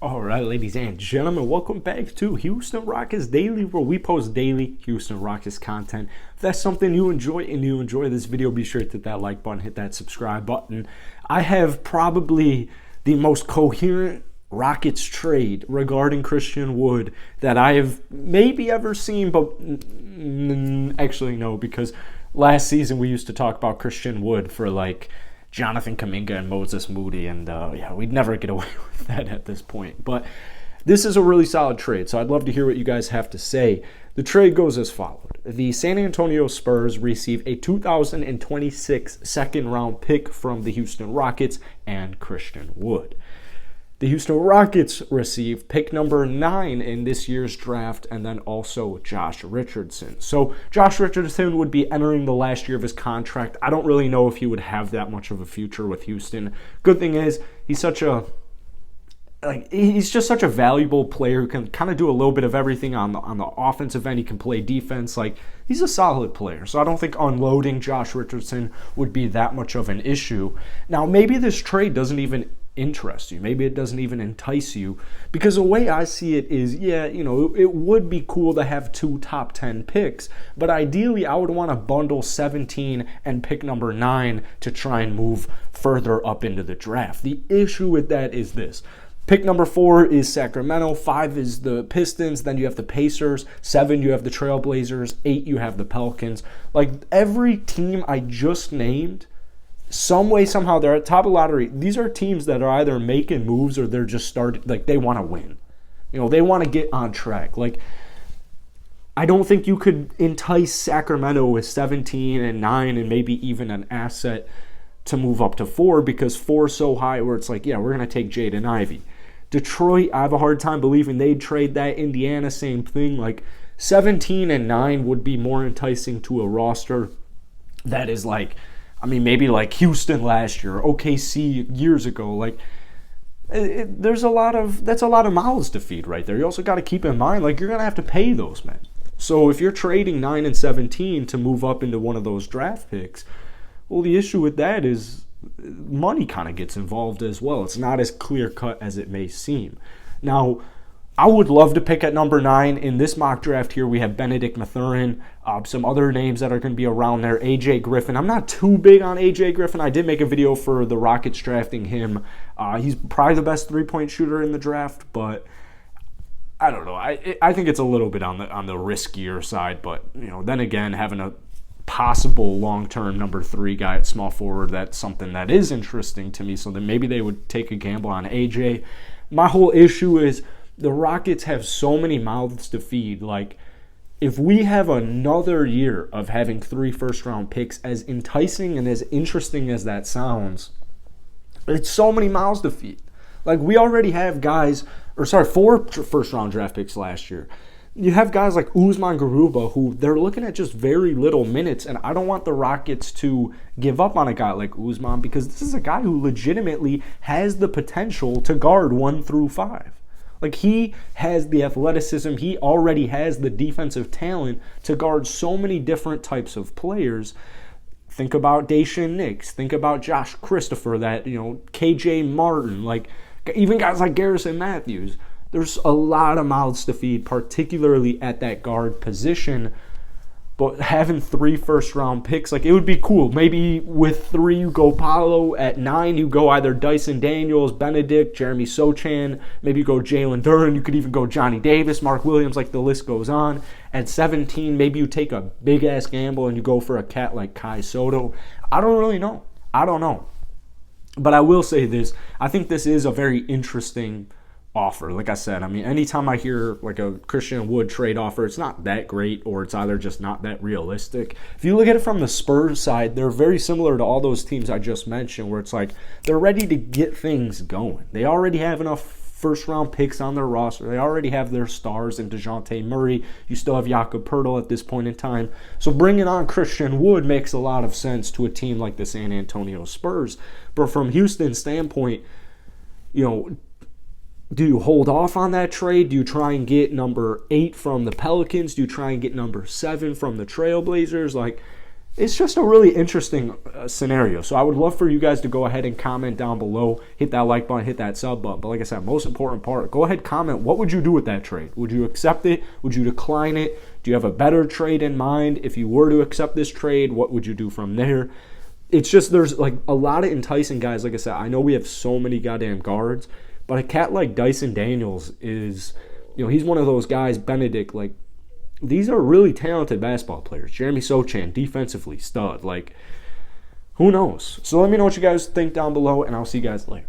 All right, ladies and gentlemen, welcome back to Houston Rockets Daily, where we post daily Houston Rockets content. If that's something you enjoy and you enjoy this video, be sure to hit that like button, hit that subscribe button. I have probably the most coherent Rockets trade regarding Christian Wood that I have maybe ever seen, but actually no, because last season we used to talk about Christian Wood for like Jonathan Kuminga and Moses Moody, and we'd never get away with that at this point. But this is a really solid trade, so I'd love to hear what you guys have to say. The trade goes as followed. The San Antonio Spurs receive a 2026 second-round pick from the Houston Rockets and Christian Wood. The Houston Rockets receive pick number 9 in this year's draft, and then also Josh Richardson. So Josh Richardson would be entering the last year of his contract. I don't really know if he would have that much of a future with Houston. Good thing is he's just such a valuable player who can kind of do a little bit of everything on the offensive end. He can play defense. He's a solid player. So I don't think unloading Josh Richardson would be that much of an issue. Now, maybe this trade doesn't even interest you. Maybe it doesn't even entice you, because the way I see it is, it would be cool to have 2 top 10 picks, but ideally I would want to bundle 17 and pick number 9 to try and move further up into the draft. The issue with that is this. Pick number 4 is Sacramento, 5 is the Pistons, then you have the Pacers, 7 you have the Trailblazers, 8 you have the Pelicans. Like, every team I just named, some way, somehow, they're at top of the lottery. These are teams that are either making moves or they're just starting, they want to win. They want to get on track. I don't think you could entice Sacramento with 17 and 9 and maybe even an asset to move up to 4, because 4 is so high where it's we're going to take Jaden Ivey. Detroit, I have a hard time believing they'd trade that. Indiana, same thing. 17 and 9 would be more enticing to a roster that is maybe like Houston last year, OKC years ago. That's a lot of mouths to feed right there. You also got to keep in mind, you're going to have to pay those men. So if you're trading 9 and 17 to move up into one of those draft picks, well, the issue with that is money kind of gets involved as well. It's not as clear-cut as it may seem. Now, I would love to pick at number 9. In this mock draft here, we have Benedict Mathurin, some other names that are going to be around there, AJ Griffin. I'm not too big on AJ Griffin. I did make a video for the Rockets drafting him. He's probably the best three-point shooter in the draft, but I don't know. I think it's a little bit on the riskier side, but then again, having a possible long-term number 3 guy at small forward, that's something that is interesting to me. So then maybe they would take a gamble on AJ. My whole issue is the Rockets have so many mouths to feed. If we have another year of having 3 first-round picks, as enticing and as interesting as that sounds, it's so many mouths to feed. We already have 4 first-round draft picks last year. You have guys like Usman Garuba, who they're looking at just very little minutes, and I don't want the Rockets to give up on a guy like Usman, because this is a guy who legitimately has the potential to guard 1 through 5. He has the athleticism. He already has the defensive talent to guard so many different types of players. Think about Daishen Nix. Think about Josh Christopher, KJ Martin, even guys like Garrison Matthews. There's a lot of mouths to feed, particularly at that guard position. But having 3 first-round picks, it would be cool. Maybe with 3 you go Paolo. At 9 you go either Dyson Daniels, Benedict, Jeremy Sochan. Maybe you go Jalen Duren. You could even go Johnny Davis, Mark Williams, the list goes on. At 17, maybe you take a big-ass gamble and you go for a cat like Kai Soto. I don't really know. I don't know. But I will say this. I think this is a very interesting offer. Like I said, anytime I hear a Christian Wood trade offer, it's not that great, or it's either just not that realistic. If you look at it from the Spurs side, they're very similar to all those teams I just mentioned, where it's they're ready to get things going. They already have enough first-round picks on their roster. They already have their stars in DeJounte Murray. You still have Jakob Poeltl at this point in time. So bringing on Christian Wood makes a lot of sense to a team like the San Antonio Spurs. But from Houston's standpoint, do you hold off on that trade? Do you try and get number 8 from the Pelicans? Do you try and get number 7 from the Trailblazers? it's just a really interesting scenario. So I would love for you guys to go ahead and comment down below, hit that like button, hit that sub button. But like I said, most important part, go ahead, comment. What would you do with that trade? Would you accept it? Would you decline it? Do you have a better trade in mind? If you were to accept this trade, what would you do from there? It's just, there's like a lot of enticing guys. Like I said, I know we have so many goddamn guards, but a cat like Dyson Daniels is, he's one of those guys, Benedict, like, these are really talented basketball players. Jeremy Sochan, defensively, stud. Like, who knows? So let me know what you guys think down below, and I'll see you guys later.